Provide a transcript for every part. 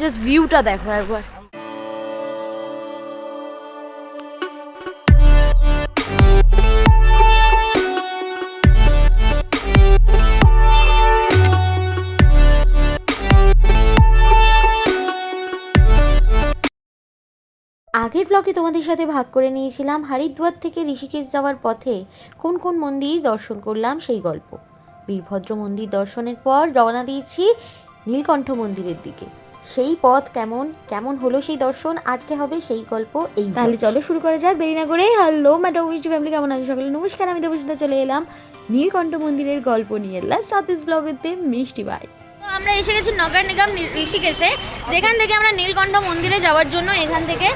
Just ভিউটা দেখো একবার। আগের ব্লগে তোমাদের সাথে ভাগ করে নিয়েছিলাম হরিদ্বার থেকে ঋষিকেশ যাওয়ার পথে কোন কোন মন্দির দর্শন করলাম সেই গল্প। বীরভদ্র মন্দির দর্শনের পর রওনা দিয়েছি নীলকণ্ঠ মন্দিরের দিকে। সেই পথ কেমন কেমন হলো সেই দর্শন, আজকে হবে সেই গল্প। এই তাহলে চলো শুরু করা যাক, দেরি না করে। হ্যালো ম্যাডাম মিষ্টি ফ্যামিলি, কেমন আছে সকালে? নমস্কার, আমি দেবস্মিতা চলে এলাম নীলকণ্ঠ মন্দিরের গল্প নিয়ে। লাস্ট অফ দিস ব্লগেতে মিষ্টি বাই। আমরা এসে গেছি নগর নিগম ঋষিকেশে, যেখান থেকে আমরা নীলকণ্ঠ মন্দিরে যাওয়ার জন্য এখান থেকে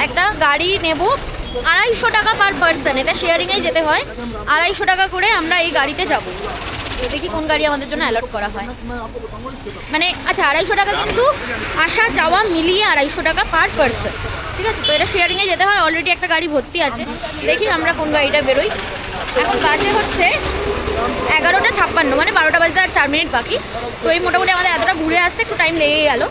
একটা গাড়ি নেব। 250 টাকা পার পার্সন, এটা শেয়ারিংয়েই যেতে হয়। 250 টাকা করে আমরা এই গাড়িতে যাব। দেখি কোন গাড়ি আমাদের জন্য অ্যালট করা হয়। মানে আচ্ছা, 250 টাকা কিন্তু আসা যাওয়া মিলিয়ে 250 টাকা পার পার্সন, ঠিক আছে? তো এটা শেয়ারিংয়ে যেতে হয়। অলরেডি একটা গাড়ি ভর্তি আছে, দেখি আমরা কোন গাড়িটা বেরোই। এখন বাজে হচ্ছে 11:56, মানে 12টা বাজতে আর 4 মিনিট বাকি। তো এই মোটামুটি আমাদের এতটা ঘুরে আসতে একটু টাইম লেগে গেল।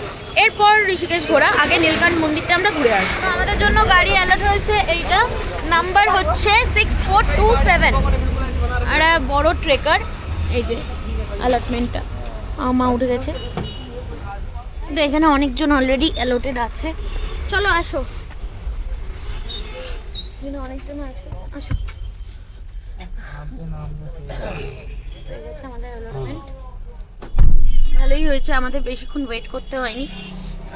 এরপর ঋষিকেশ ঘোরা, আগে নীলকণ্ঠ মন্দিরটা আমরা ঘুরে আসবো। আমাদের জন্য গাড়ি অ্যালার্ট হয়েছে, এইটা নাম্বার হচ্ছে 6427। আর বড় ট্রেকার, এই যে অ্যালটমেন্টটা মা উঠে গেছে। তো এখানে অনেকজন অলরেডি অ্যালটেড আছে। চলো আসো, এখানে অনেকজন আছে, আসো। আমাদের অ্যালটমেন্ট ভালোই হয়েছে, আমাদের বেশিক্ষণ ওয়েট করতে হয়নি।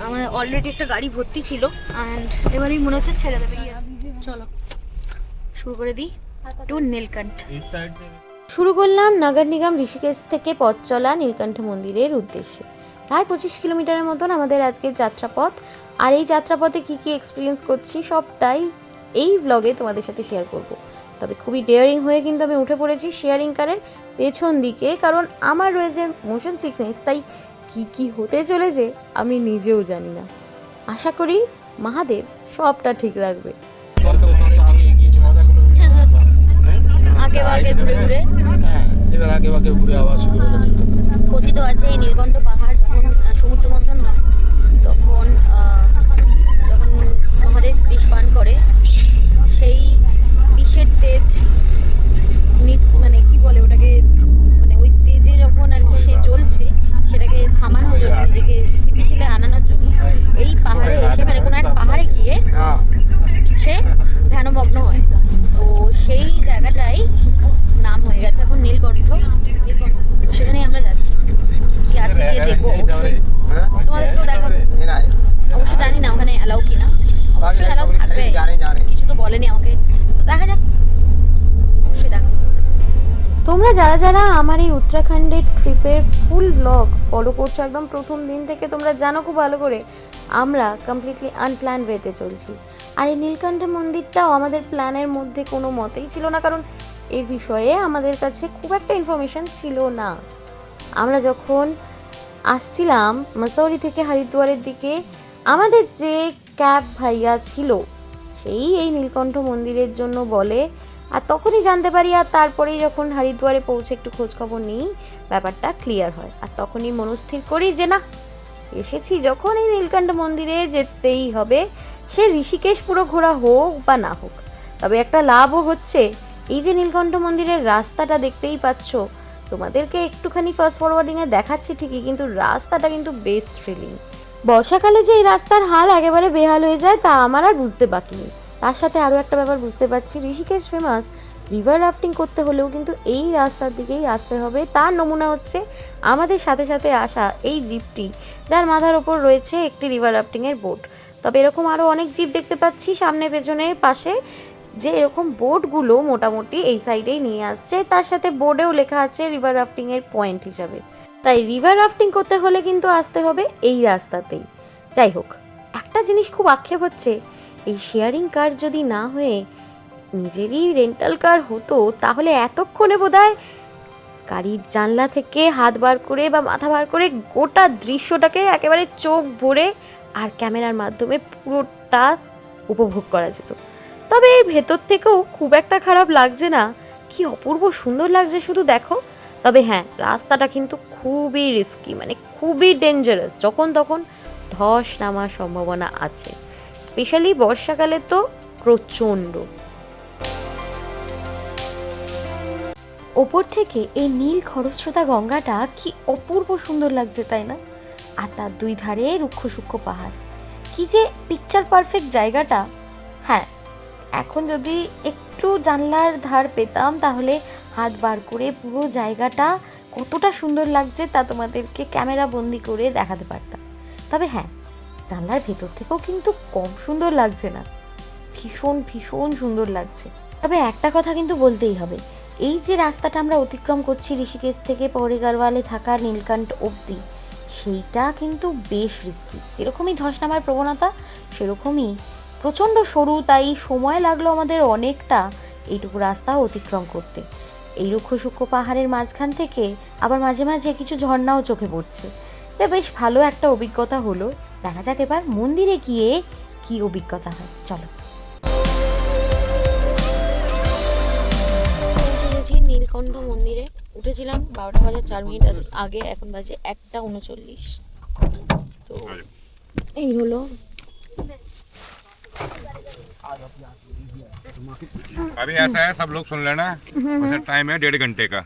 আমাদের অলরেডি একটা গাড়ি ভর্তি ছিল অ্যান্ড এবারেই মনে হচ্ছে ছেড়ে দেবে। চলো শুরু করে দিই টু নীলকণ্ঠ। শুরু করলাম নগর নিগম ঋষিকেশ থেকে পথ চলা নীলকণ্ঠ মন্দিরের উদ্দেশ্যে। প্রায় 25 কিলোমিটারের মতন আমাদের আজকের যাত্রাপথ। আর এই যাত্রাপথে কী কী এক্সপিরিয়েন্স করছি সবটাই এই ব্লগে তোমাদের সাথে শেয়ার করব। তবে খুবই ডেয়ারিং হয়ে কিন্তু আমি উঠে পড়েছি শেয়ারিং কারের পেছন দিকে, কারণ আমার রয়েছে মোশন সিকনেস। তাই কি কি হতে চলেছে আমি নিজেও জানি না। আশা করি মহাদেব সবটা ঠিক রাখবে। কথিত আছে এই নীলকণ্ঠ পাহাড় যখন সমুদ্র মন্থন হয় তখন যখন মহাদেব বিষ পান করে, সেই বিষের তেজ মানে কি বলে ওটাকে, মানে ওই তেজে যখন আর কি সে জ্বলছে সেটাকে থামানোর জন্য, নিজেকে স্থিতিশীলে আনানোর জন্য এই পাহাড়ে এসে, মানে কোনো এক পাহাড়ে গিয়ে সে ধ্যানমগ্ন হয়। তো সেই জায়গাটাই নাম হয়ে গেছে এখন নীলকণ্ঠ। সেখানেই আমরা যাচ্ছি, কি আছে গিয়ে দেখবো। অবশ্যই তোমাদেরকেও দেখাবো। অবশ্যই জানি না ওখানে অ্যালাউ কিনা, অবশ্যই অ্যালাউ থাকবে, কিছু তো বলেনি আমাকে। তো দেখা যাক, অবশ্যই দেখাবো। তোমরা যারা যারা আমার এই উত্তরাখণ্ডের ট্রিপের ফুল ব্লগ ফলো করছো একদম প্রথম দিন থেকে, তোমরা জানো খুব ভালো করে আমরা কমপ্লিটলি আনপ্ল্যান ওয়েতে চলছি। আর এই নীলকণ্ঠ মন্দিরটাও আমাদের প্ল্যানের মধ্যে কোনো মতেই ছিল না, কারণ এই বিষয়ে আমাদের কাছে খুব একটা ইনফরমেশন ছিল না। আমরা যখন আসছিলাম মসৌরি থেকে হরিদ্বারের দিকে, আমাদের যে ক্যাব ভাইয়া ছিল সেই এই নীলকণ্ঠ মন্দিরের জন্য বলে, আর তখনই জানতে পারি। আর তারপরেই যখন হরিদ্বারে পৌঁছে একটু খোঁজখবর নিই, ব্যাপারটা ক্লিয়ার হয়। আর তখনই মনস্থির করি যে না, এসেছি যখন এই নীলকণ্ঠ মন্দিরে যেতেই হবে, সে ঋষিকেশ পুরো ঘোরা হোক বা না হোক। তবে একটা লাভও হচ্ছে, এই যে নীলকণ্ঠ মন্দিরের রাস্তাটা দেখতেই পাচ্ছ, তোমাদেরকে একটুখানি ফাস্ট ফরওয়ার্ডিংয়ে দেখাচ্ছি ঠিকই, কিন্তু রাস্তাটা কিন্তু বেশ থ্রিলিং। বর্ষাকালে যে এই রাস্তার হাল একেবারে বেহাল হয়ে যায় তা আমার আর বুঝতে বাকি নেই। তার সাথে আরও একটা ব্যাপার বুঝতে পারছি, ঋষিকেশ ফেমাস রিভার রাফটিং করতে হলেও কিন্তু এই রাস্তার দিকেই আসতে হবে। তার নমুনা হচ্ছে আমাদের সাথে সাথে আসা এই জিপটি, যার মাথার ওপর রয়েছে একটি রিভার রাফটিংয়ের বোট। তবে এরকম আরও অনেক জিপ দেখতে পাচ্ছি সামনে পেছনের পাশে, যে এরকম বোটগুলো মোটামুটি এই সাইডেই নিয়ে আসছে। তার সাথে বোর্ডেও লেখা আছে রিভার রাফটিংয়ের পয়েন্ট হিসাবে। তাই রিভার রাফটিং করতে হলে কিন্তু আসতে হবে এই রাস্তাতেই। যাই হোক, একটা জিনিস খুব আক্ষেপ হচ্ছে, এই শেয়ারিং কার যদি না হয়ে নিজেরই রেন্টাল কার হতো, তাহলে এতক্ষণে বোধহয় গাড়ির জানলা থেকে হাত বার করে বা মাথা বার করে গোটা দৃশ্যটাকে একেবারে চোখ ভরে আর ক্যামেরার মাধ্যমে পুরোটা উপভোগ করা যেত। তবে এই ভেতর থেকেও খুব একটা খারাপ লাগছে না, কি অপূর্ব সুন্দর লাগছে শুধু দেখো। তবে হ্যাঁ, রাস্তাটা কিন্তু খুবই রিস্কি, মানে খুবই ডেঞ্জারাস। যখন তখন ধস নামার সম্ভাবনা আছে, স্পেশালি বর্ষাকালে তো প্রচণ্ড। ওপর থেকে এই নীল খরস্রোতা গঙ্গাটা কি অপূর্ব সুন্দর লাগছে, তাই না? আর তার দুই ধারে রুক্ষ সূক্ষ্ম পাহাড়, কি যে পিকচার পারফেক্ট জায়গাটা। হ্যাঁ, এখন যদি একটু জানলার ধার পেতাম তাহলে হাত বার করে পুরো জায়গাটা কতটা সুন্দর লাগছে তা তোমাদেরকে ক্যামেরা বন্দি করে দেখাতে পারতাম। তবে হ্যাঁ, জানলার ভেতর থেকেও কিন্তু কম সুন্দর লাগছে না, ভীষণ ভীষণ সুন্দর লাগছে। তবে একটা কথা কিন্তু বলতেই হবে, এই যে রাস্তাটা আমরা অতিক্রম করছি ঋষিকেশ থেকে পৌরি গাড়ওয়ালে থাকা নীলকণ্ঠ অবধি, সেইটা কিন্তু বেশ রিস্কি। যেরকমই ধস নামার প্রবণতা সেরকমই প্রচণ্ড সরু, তাই সময় লাগলো আমাদের অনেকটা এইটুকু রাস্তা অতিক্রম করতে। এই রুক্ষ সূক্ষ্ম পাহাড়ের মাঝখান থেকে আবার মাঝে মাঝে কিছু ঝর্ণাও চোখে পড়ছে। এটা বেশ ভালো একটা অভিজ্ঞতা হলো। দেখা যাক এবার মন্দিরে গিয়ে কি অভিজ্ঞতা হয়। চলো। পৌঁছে গেছি নীলকণ্ঠ মন্দিরে। উঠেছিলাম 12টা বাজার 4 মিনিট আগে, এখন বাজে 1টা 39। তো এই হলো अभी ऐसा है, सब लोग सुन लेना। वैसे टाइम है 1.5 घंटे का,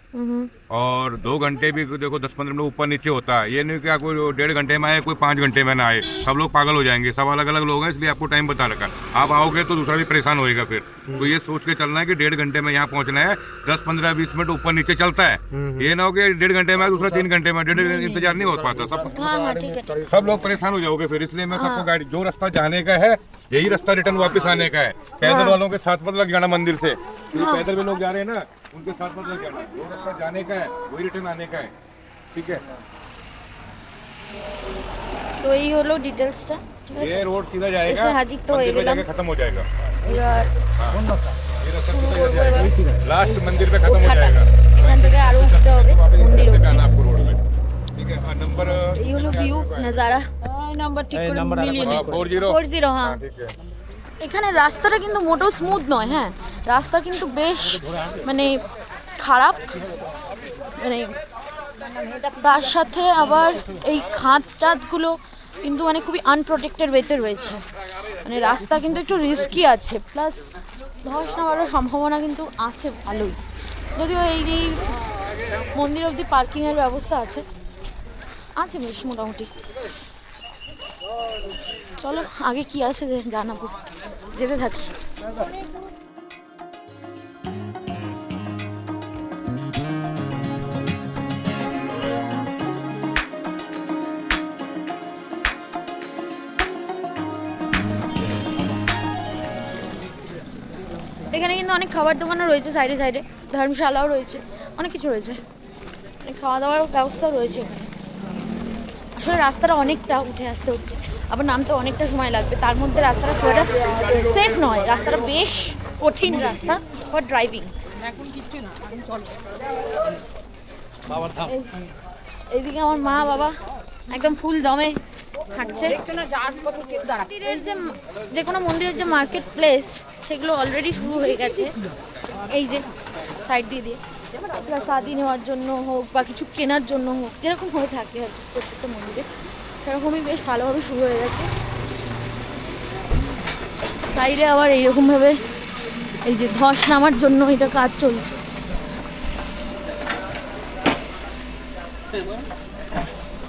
और 2 घंटे भी देखो 10-15 मिनट ऊपर नीचे होता है। ये नहीं कि कोई 1.5 घंटे में आए, कोई 5 घंटे में ना आए। सब लोग पागल हो जाएंगे, सब अलग अलग लोग हैं, इसलिए आपको टाइम बता रखा। आप आओगे तो दूसरा भी परेशान होएगा फिर। तो ये सोच के चलना है कि 1.5 घंटे में यहाँ पहुँचना है। 10-15-20 मिनट ऊपर नीचे चलता है, ये ना हो कि 1.5 घंटे में दूसरा 3 घंटे में। 1.5 इंतजार नहीं हो पाता, सब लोग परेशान हो जाओगे फिर। इसलिए मैं सबको गाइड, जो रास्ता जाने का है यही रास्ता रिटर्न वापस आने का है। पैदल वालों के साथ मत लग जाना मंदिर से, पैदल भी लोग जा रहे हैं ना, उनके साथ मत लग जाना। जो रास्ता जाने का है वही रिटर्न आने का है, ठीक है? তো এই হলো ডিটেলসটা, ঠিক আছে? ये रोड सीधा जाएगा, এসে হাজির তো হয়ে গেলাম। खत्म हो जाएगा, এবার ये रास्ता শুরু सीधा করবো এবার जाएगा, लास्ट मंदिर पे खत्म हो ওঠাটা। जाएगा। এখান থেকে আরো উঠতে হবে মন্দির অবধি। जाना आपको रोड में, ठीक है? नंबर এই হলো ভিউ নাজারা। নাম্বার ঠিক করে মিলিয়ে 40, হ্যাঁ। ठीक है। এখানে রাস্তাটা কিন্তু মোটেও স্মুথ নয়। হ্যাঁ, রাস্তা কিন্তু বেশ মানে খারাপ, মানে তার সাথে আবার এই খাদ টাদগুলো কিন্তু মানে খুবই আনপ্রোটেক্টেড ওয়েতে রয়েছে। মানে রাস্তা কিন্তু একটু রিস্কি আছে, প্লাস ধস নামারও সম্ভাবনা কিন্তু আছে ভালোই। যদিও এই যে মন্দির অবধি পার্কিংয়ের ব্যবস্থা আছে বেশ মোটামুটি। চলো আগে কি আছে জানাবো, যেতে থাকি। এখানে কিন্তু অনেক খাবার দোকানও রয়েছে, সাইডে সাইডে ধর্মশালাও রয়েছে, অনেক কিছু রয়েছে, খাওয়া দাওয়ার ব্যবস্থাও রয়েছে এখানে। আসলে রাস্তাটা অনেকটা উঠে আসতে হচ্ছে, আবার নামতে অনেকটা সময় লাগবে। তার মধ্যে রাস্তাটা খুব একটা সেফ নয়, রাস্তাটা বেশ কঠিন রাস্তা ফর ড্রাইভিং। এখন কিচ্ছু না, এখন চল। এইদিকে আমার মা বাবা একদম ফুল দমে হাঁটছে। মন্দিরের যে কোনো মন্দিরের যে মার্কেট প্লেস সেগুলো অলরেডি শুরু হয়ে গেছে, এই যে সাইড দিয়ে দিয়ে প্রসাদি নেওয়ার জন্য হোক বা কিছু কেনার জন্য হোক, যেরকম হয়ে থাকে আর প্রত্যেকটা মন্দিরে, সেরকমই বেশ ভালোভাবে শুরু হয়ে গেছে। সাইডে আবার এইরকমভাবে এই যে ধস নামার জন্য এটা কাজ চলছে।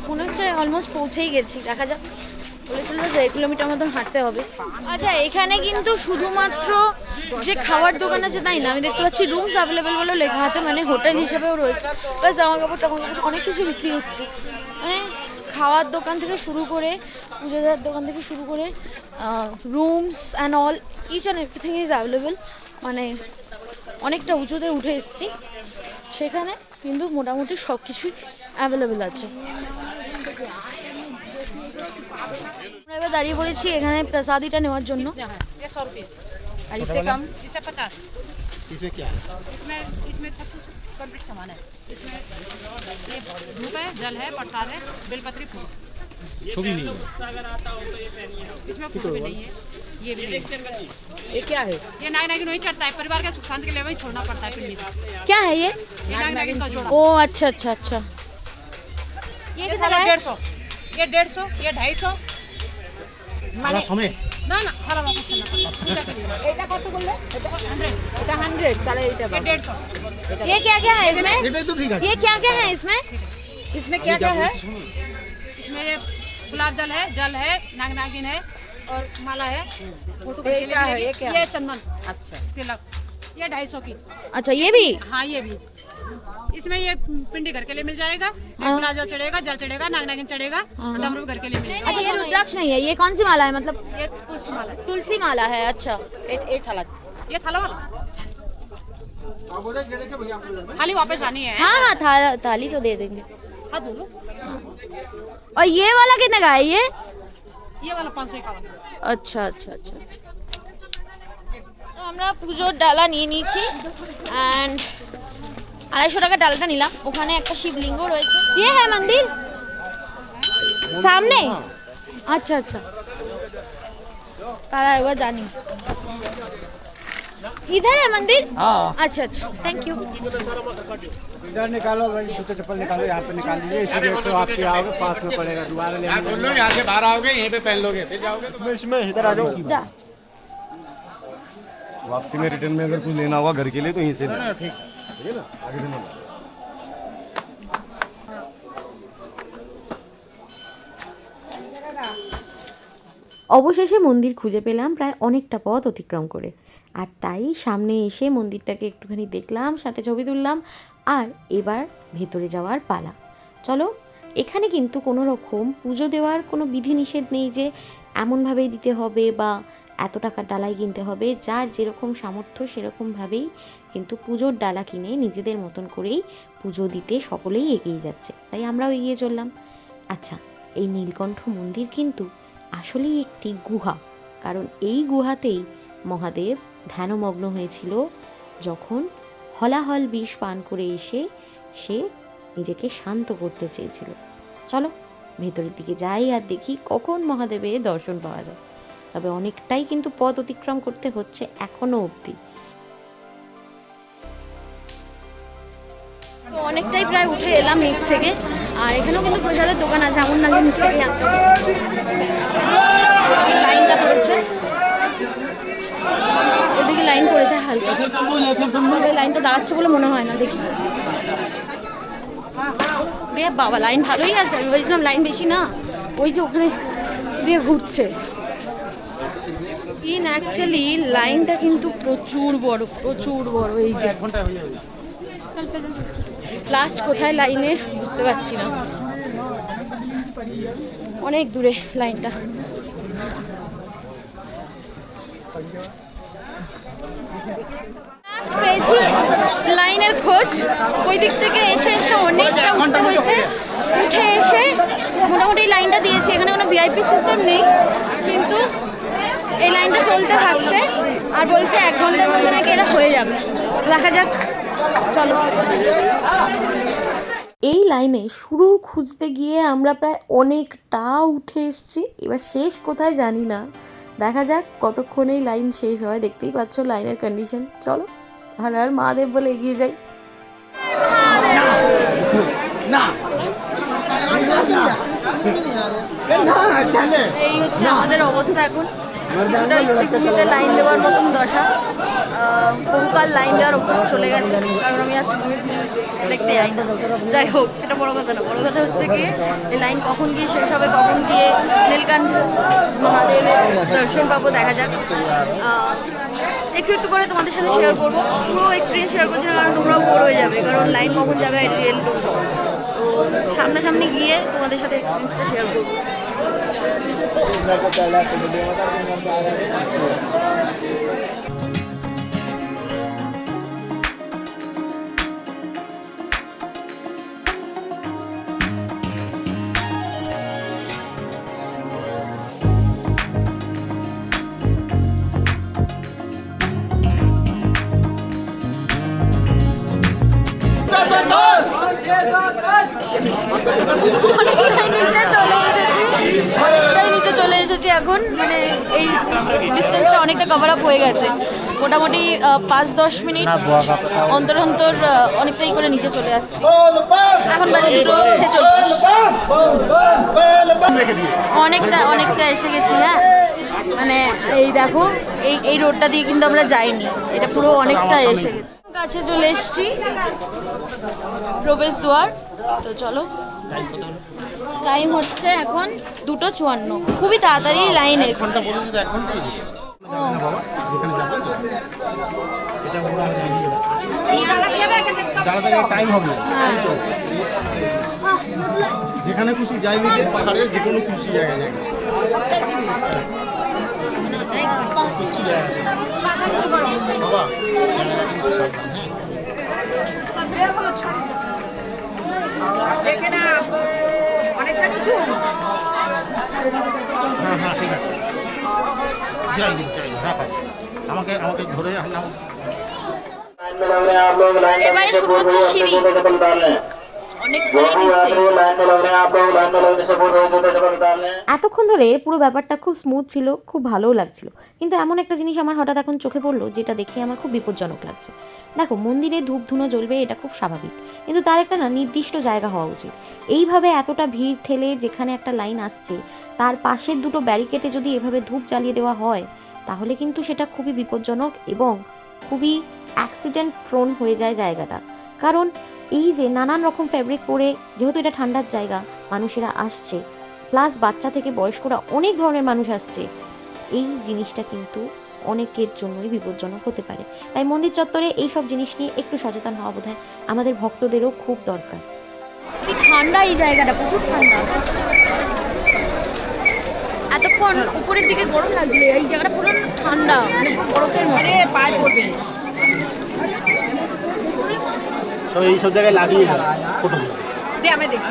মনে হচ্ছে অলমোস্ট পৌঁছেই গেছি, দেখা যাক। বলেছিল 1 কিলোমিটার মতন হাঁটতে হবে। আচ্ছা, এখানে কিন্তু শুধুমাত্র যে খাবার দোকান আছে তাই না, আমি দেখতে পাচ্ছি রুমস অ্যাভেলেবেল বলে লেখা আছে, মানে হোটেল হিসেবেও রয়েছে, প্লাস জামা কাপড় অনেক কিছু বিক্রি হচ্ছে। মানে খাওয়ার দোকান থেকে শুরু করে, পুজো দেওয়ার দোকান থেকে শুরু করে rooms and all, each and everything is available. মানে অনেকটা উঁচুতে উঠে এসেছি, সেখানে কিন্তু মোটামুটি সব কিছুই অ্যাভেলেবেল আছে। আমরা এবার দাঁড়িয়ে পড়েছি এখানে প্রসাদিটা নেওয়ার জন্য। और इससे कम, इससे 50। इसमें क्या है? इसमें सब कुछ कंप्लीट सामान है। इसमें ये धूप है, जल है, प्रसाद है, बेलपत्री, फूल। छुरी नहीं है, इसमें फूल भी नहीं है, ये भी नहीं है। ये क्या है? ये नाग नागिन वही चढ़ता है, परिवार के सुख शांति के लिए वही छोड़ना पड़ता है पिंडी का। क्या है ये? नाग नागिन का जोड़ा। ओ अच्छा अच्छा अच्छा। ये ये कितना साला है? 150, ये 150, ये 250, মানে সময় না না খারাপ অবস্থা না এটা কত বললে? এটা 100 তাহলে এটা ये 150 ये क्या क्या है इसमें? এটাই তো ঠিক আছে ये क्या क्या है इसमें? इसमें क्या क्या है? इसमें ये गुलाब जल है नाग नागिन है और माला है फोटो ये क्या है? ये क्या? ये चंदन अच्छा तिलक ये 250 की अच्छा ये भी? हाँ ये भी इसमें ये पिंडी घर के लिए मिल जाएगा गुलाब जल चढ़ेगा नाग नागिन चढ़ेगा डमरू घर के लिए मिल जाएगा अच्छा ये रुद्राक्ष नहीं है, ये कौन सी माला है? मतलब ये तुलसी माला है तुलसी माला है। अच्छा एक थाला ये थाला वाला खाली वापस आनी है हाँ हाँ थाली तो दे देंगे। हाँ दोनों और ये वाला कितने का है ये वाला 551 अच्छा अच्छा अच्छा তো আমরা পুজোর ডালা নিয়ে নিয়েছি অ্যান্ড 250 টাকা ডালাটা নিলাম। ওখানে একটা শিবলিঙ্গ রয়েছে। ये है मंदिर सामने? अच्छा अच्छा তারা একবার জানি इधर है मंदिर? हाँ अच्छा अच्छा थैंक यू। इधर निकालो भाई जूते चप्पल निकालो यहाँ पे निकाल दीजिए इसी गेट से वापसी आओगे पास में पड़ेगा दोबारा लेने सुन लो यहाँ से बाहर आओगे यहीं पे पहन लोगे फिर जाओगे तो इसमें इधर आ जाओ जा वापसी में रिटर्न में अगर कुछ लेना होगा घर के लिए तो यहीं से लेना। ठीक है ना आगे से অবশেষে মন্দির খুঁজে পেলাম প্রায় অনেকটা পথ অতিক্রম করে, আর তাই সামনে এসে মন্দিরটাকে একটুখানি দেখলাম, সাথে ছবি তুললাম, আর এবার ভেতরে যাওয়ার পালা। চলো। এখানে কিন্তু কোনো রকম পুজো দেওয়ার কোনো বিধিনিষেধ নেই যে এমনভাবেই দিতে হবে বা এত টাকার ডালাই কিনতে হবে। যার যেরকম সামর্থ্য সেরকমভাবেই কিন্তু পুজোর ডালা কিনে নিজেদের মতন করেই পুজো দিতে সকলেই এগিয়ে যাচ্ছে, তাই আমরাও এগিয়ে চললাম। আচ্ছা, এই নীলকণ্ঠ মন্দির কিন্তু আসলেই একটি গুহা, কারণ এই গুহাতেই মহাদেব ধ্যানমগ্ন হয়েছিল যখন হলাহল বিষ পান করে এসে সে নিজেকে শান্ত করতে চেয়েছিল। চলো ভেতরের দিকে যাই আর দেখি কখন মহাদেবের দর্শন পাওয়া যায়। তবে অনেকটাই কিন্তু পথ অতিক্রম করতে হচ্ছে এখনো অবধি। তো অনেকটাই প্রায় উঠে এলাম নিচ থেকে, আর এখানেও কিন্তু প্রসাদের দোকান আছে, এমন না যে নিচ থেকে আনতে হবে। লাইনটা পড়েছে, ওদিকে লাইন পড়েছে হালকা, তবে লাইনটা দাঁড়াচ্ছে বলে মনে হয় না। দেখি রে বাবা, লাইন ভালোই আছে। আমি বলছিলাম লাইন বেশি না, ওই যে ওখানে দিয়ে ঘুরছে। ইন অ্যাকচুয়ালি লাইনটা কিন্তু প্রচুর বড়, প্রচুর বড়। এই যে লাস্ট কোথায় লাইনে বুঝতে পারছি না, অনেক দূরে লাইনটা। পেয়েছি লাইনের খোঁজ। ওই দিক থেকে এসে অনেকটা উঠতে হয়েছে, উঠে এসে মোটামুটি লাইনটা দিয়েছি। এখানে কোনো ভিআইপি সিস্টেম নেই, কিন্তু এই লাইনটা চলতে থাকছে আর বলছে 1 ঘন্টার মধ্যে নাকি এটা হয়ে যাবে। দেখা যাক, চলো। এই লাইনে শুরু খুঁজতে গিয়ে আমরা প্রায় অনেকটা উঠে এসেছি, এবার শেষ কোথায় জানি না। দেখা যাক কতক্ষণ এই লাইন শেষ হয়। দেখতেই পাচ্ছ লাইনের কন্ডিশন। চলো, আর আর মহাদেব বলে এগিয়ে যাই। এই হচ্ছে আমাদের অবস্থা এখন। কিছুটা শ্রীভূমিতে লাইন দেওয়ার মতন দশা। বহুকাল লাইন দেওয়ার অভ্যাস চলে গেছে, কারণ আমি আর শ্রীভূমি দেখতে যাই না। যাই হোক, সেটা বড় কথা না। বড় কথা হচ্ছে কি, এই লাইন কখন গিয়ে শেষ হবে, কখন গিয়ে নীলকণ্ঠ মহাদেবের দর্শন পাবো, দেখা যাক। একটু একটু করে তোমাদের সাথে শেয়ার করবো। পুরো এক্সপিরিয়েন্স শেয়ার করছি না, কারণ তোমরাও বোর হয়ে যাবে, কারণ লাইন কখন যাবে আই রিয়েলি ডোন্ট নো। তো সামনাসামনি গিয়ে তোমাদের সাথে এক্সপিরিয়েন্সটা শেয়ার করবো। অনেকটাই নিচে চলে এসেছি, অনেকটাই নিচে চলে এসেছি এখন। মানে এই ডিস্টেন্সটা অনেকটা কভার আপ হয়ে গেছে। মোটামুটি 5-10 মিনিট অন্তর অন্তর অনেকটাই করে নিচে চলে আসছি। এখন বাজে 2:46। অনেকটা এসে গেছি। হ্যাঁ, মানে এই দেখো এই রোডটা দিয়ে কিন্তু আমরা যাইনি, এটা পুরো অনেকটা এসে গেছে, কাছে চলে এসেছি প্রবেশ দ্বার। তো চলো, টাইম হচ্ছে এখন 2:54, খুবই তাড়াতাড়ি লাইন এসছে। টাইম হবে যেখানে খুশি যাই দিকে, পাহাড়ের যে কোনো খুশি জায়গায় যাই। বাবা হ্যাঁ হ্যাঁ ঠিক আছে, যাই দিন হ্যাঁ আমাকে ধরে আমরা এবারে শুরু হচ্ছে সিঁড়ি, অনেকটাই নিচে। এতক্ষণ ধরে পুরো ব্যাপারটা খুব স্মুথ ছিল, খুব ভালোও লাগছিল, কিন্তু এমন একটা জিনিস আমার হঠাৎ এখন চোখে পড়লো যেটা দেখে আমার খুব বিপজ্জনক লাগছে। দেখো, মন্দিরে ধূপ ধুনো জ্বলবে, এটা খুব স্বাভাবিক, কিন্তু তার একটা না নির্দিষ্ট জায়গা হওয়া উচিত। এইভাবে এতটা ভিড় ঠেলে যেখানে একটা লাইন আসছে তার পাশের দুটো ব্যারিকেডে যদি এভাবে ধূপ জ্বালিয়ে দেওয়া হয় তাহলে কিন্তু সেটা খুবই বিপজ্জনক এবং খুবই অ্যাক্সিডেন্ট প্রোন হয়ে যায় জায়গাটা। কারণ এই যে নানান রকম ফ্যাব্রিক পরে, যেহেতু এটা ঠান্ডার জায়গা, মানুষেরা আসছে, প্লাস বাচ্চা থেকে বয়স্করা অনেক ধরনের মানুষ আসছে, এই জিনিসটা কিন্তু অনেকের জন্যই বিপজ্জনক হতে পারে। তাই মন্দির চত্বরে এইসব জিনিস নিয়ে একটু সচেতন হওয়া বোধহয় আমাদের ভক্তদেরও খুব দরকার। কি ঠান্ডা এই জায়গাটা, প্রচুর ঠান্ডা। এতক্ষণ উপরের দিকে গরম লাগলে এই জায়গাটা পুরো ঠান্ডা, মানে বরফের মধ্যে পায়ে পড়বে। সব এইসব জায়গায় লাগিয়ে ফটো দে আমি দেখি।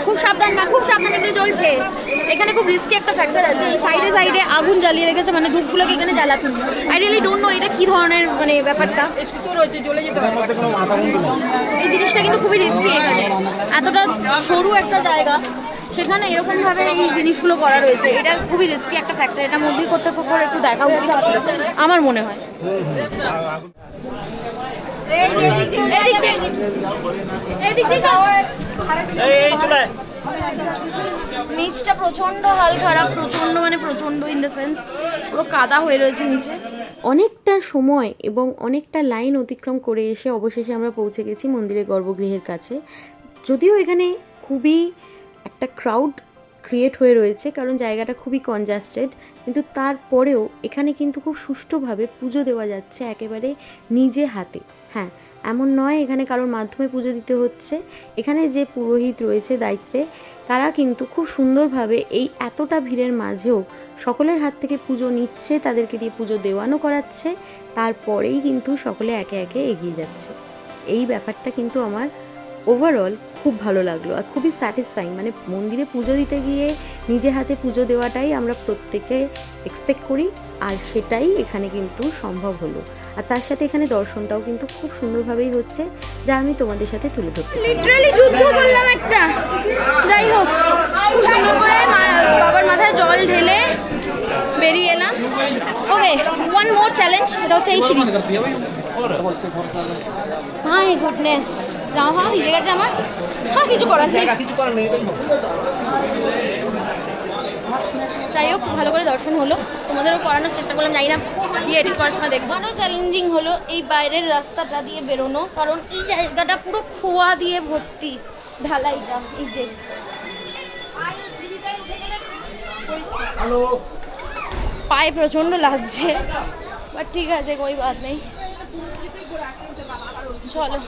খুব সাবধান না, খুব সাবধান, এগুলো জ্বলছে। এখানে খুব রিস্কি একটা ফ্যাক্টর আছে, এই সাইডে সাইডে আগুন জ্বালিয়ে রেখেছে, মানে ধূপগুলোকে এখানে জ্বালাচ্ছে। আই রিয়েলি ডোন্ট নো এটা কি ধরনের মানে ব্যাপারটা, এই জিনিসটা কিন্তু খুবই রিস্কি। এখানে এতটা সরু একটা জায়গা, সেখানে এরকমভাবে এই জিনিসগুলো করা রয়েছে, এটা খুবই রিস্কি একটা ফ্যাক্টর। এটা মন্দির কর্তৃপক্ষের একটু দেখা উচিত আমার মনে হয়। নিচটা প্রচন্ড হাল খারাপ, প্রচন্ড মানে প্রচন্ড ইন দ্য সেন্স পুরো কাদা হয়ে রয়েছে নিচে। অনেকটা সময় এবং অনেকটা লাইন অতিক্রম করে এসে অবশেষে আমরা পৌঁছে গেছি মন্দিরের গর্ভগৃহের কাছে। যদিও এখানে খুবই একটা ক্রাউড ক্রিয়েট হয়ে রয়েছে, কারণ জায়গাটা খুবই কনজাস্টেড, কিন্তু তারপরেও এখানে কিন্তু খুব সুষ্ঠুভাবে পুজো দেওয়া যাচ্ছে একেবারে নিজে হাতে। হ্যাঁ, এমন নয় এখানে কারোর মাধ্যমে পুজো দিতে হচ্ছে। এখানে যে পুরোহিত রয়েছে দায়িত্বে, তারা কিন্তু খুব সুন্দরভাবে এই এতটা ভিড়ের মাঝেও সকলের হাত থেকে পুজো নিচ্ছে, তাদেরকে দিয়ে পুজো দেওয়ানো করাচ্ছে, তারপরেই কিন্তু সকলে একে একে এগিয়ে যাচ্ছে। এই ব্যাপারটা কিন্তু আমার ওভারঅল খুব ভালো লাগলো আর খুবই স্যাটিসফাইং। মানে মন্দিরে পুজো দিতে গিয়ে নিজে হাতে পুজো দেওয়াটাই আমরা প্রত্যেকে এক্সপেক্ট করি, আর সেটাই এখানে কিন্তু সম্ভব হলো। আর তার সাথে এখানে দর্শনটাও কিন্তু খুব সুন্দরভাবেই হচ্ছে, যা আমি তোমাদের সাথে তুলে ধরতে পারি। লিটারালি যুদ্ধ করলাম একটা। যাই হোক, খুব সুন্দর করে বাবার মাথায় জল ঢেলে বেরিয়ে এলাম। ওকে, ওয়ান মোর চ্যালেঞ্জ, সেটা হচ্ছে এই সিঁড়ি। হাই গুডনেস, যাও, হ্যাঁ ভিজে গেছে আমার, হ্যাঁ কিছু করার নেই। যাই হোক, ভালো করে দর্শন হলো, তোমাদেরও করানোর চেষ্টা করলাম, জানি না গিয়ে এডিট করার সময় দেখবো। আরও চ্যালেঞ্জিং হলো এই বাইরের রাস্তাটা দিয়ে বেরোনো, কারণ এই জায়গাটা পুরো খোয়া দিয়ে ভর্তি, ঢালাইটা। এই যে পায়ে প্রচণ্ড লাগছে, বাট ঠিক আছে, কোই বাত নেই, চলো।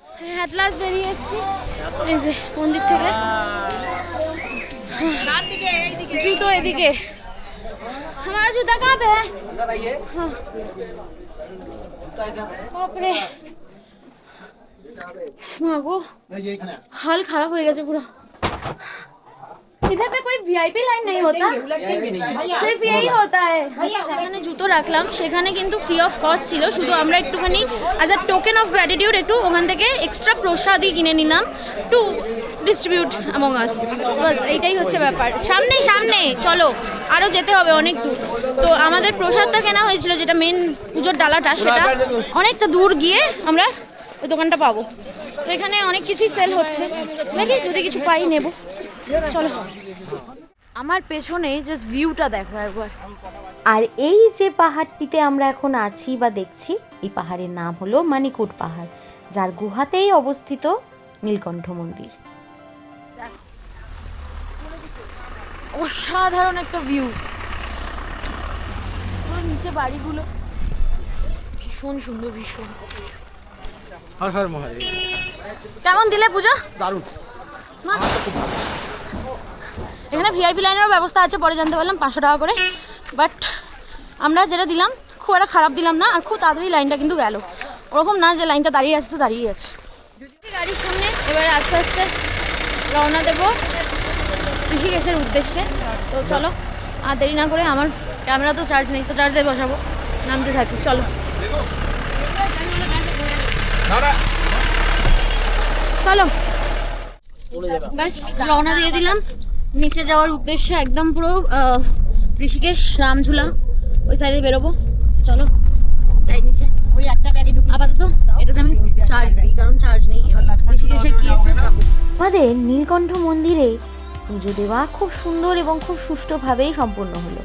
হ্যাঁ, লাস্ট বেরিয়ে এসেছি এই যে মন্দির থেকে। জুতো এদিকে, আমার জুতা কাঁপে। বাপরে, মাগো हाल खराब हो गया पूरा। इधर पे कोई वीआईपी लाइन नहीं होता, सिर्फ यही होता है। যেখানে জুতো রাখলাম সেখানে কিন্তু ফ্রি অফ কস্ট ছিল, শুধু আমরা একটুখানি as a token of gratitude একটু ওখান থেকে এক্সট্রা প্রসাদই কিনে নিলাম টু ডিস্ট্রিবিউট অ্যামং আস। বাস এইটাই হচ্ছে ব্যাপার। সামনে সামনে চলো, আরও যেতে হবে অনেক দূর। তো আমাদের প্রসাদটা কেনা হয়েছিল, যেটা মেন পুজোর ডালাটা, সেটা অনেকটা দূর গিয়ে আমরা ওই দোকানটা পাবো। তো এখানে অনেক কিছুই সেল হচ্ছে, দেখি যদি কিছু পাই নেব। চলো, আমার পেছনে জাস্ট ভিউটা দেখো একবার। আর এই যে পাহাড়টিতে আমরা এখন আছি বা দেখছি, এই পাহাড়ের নাম হলো মানিকূট পাহাড়, যার গুহাতেই অবস্থিত নীলকণ্ঠ মন্দির। অসাধারণ একটা ভিউ, নিচে বাড়িগুলো ভীষণ সুন্দর, ভীষণ। हर हर महादेव। কেমন দিলে পুজো? दारुण। মা, এখানে ভিআইপি লাইনেরও ব্যবস্থা আছে, পরে জানতে পারলাম 500 টাকা করে। বাট আমরা যেটা দিলাম খুব একটা খারাপ দিলাম না, আর খুব তাড়াতাড়ি লাইনটা কিন্তু গেল। ওরকম না যে লাইনটা দাঁড়িয়ে আছে তো দাঁড়িয়ে আছে। গাড়ির সামনে এবারে আস্তে আস্তে রওনা দেবো ঋষিকেশের উদ্দেশ্যে। তো চলো, আর দেরি না করে, আমার ক্যামেরা তো চার্জ নেই, তো চার্জে বসাবো, নামতে থাকি। চলো চলো, ব্যাস রওনা দিয়ে দিলাম নিচে যাওয়ার উদ্দেশ্যে। একদম পুরো ঋষিকেশ রামঝুলা ওই সাইডে বেরোবো। চলো যাই নিচে। ওই একটা ব্যাগে আপাতত এটাতে আমি চার্জ দিই, কারণ চার্জ নেই। ঋষিকেশে গিয়ে তো যাবো। আমাদের নীলকণ্ঠ মন্দিরে পুজো দেওয়া খুব সুন্দর এবং খুব সুষ্ঠুভাবেই সম্পূর্ণ হলো।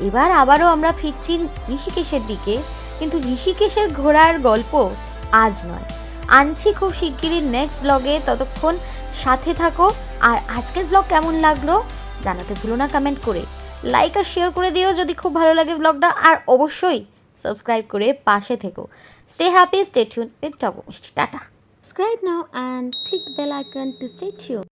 এবার আবারও আমরা ফিরছি ঋষিকেশের দিকে, কিন্তু ঋষিকেশের ঘোরার গল্প আজ নয়, আনছি খুব শিগগিরই নেক্সট ব্লগে। ততক্ষণ সাথে থাকো। আর আজকের ব্লগ কেমন লাগলো জানাতে ভুলো না কমেন্ট করে, লাইক আর শেয়ার করে দিও যদি খুব ভালো লাগে ব্লগটা, আর অবশ্যই সাবস্ক্রাইব করে পাশে থেকো। Stay happy, stay tune with top মিষ্টি। Tata. Subscribe now and click the bell icon to stay tuned.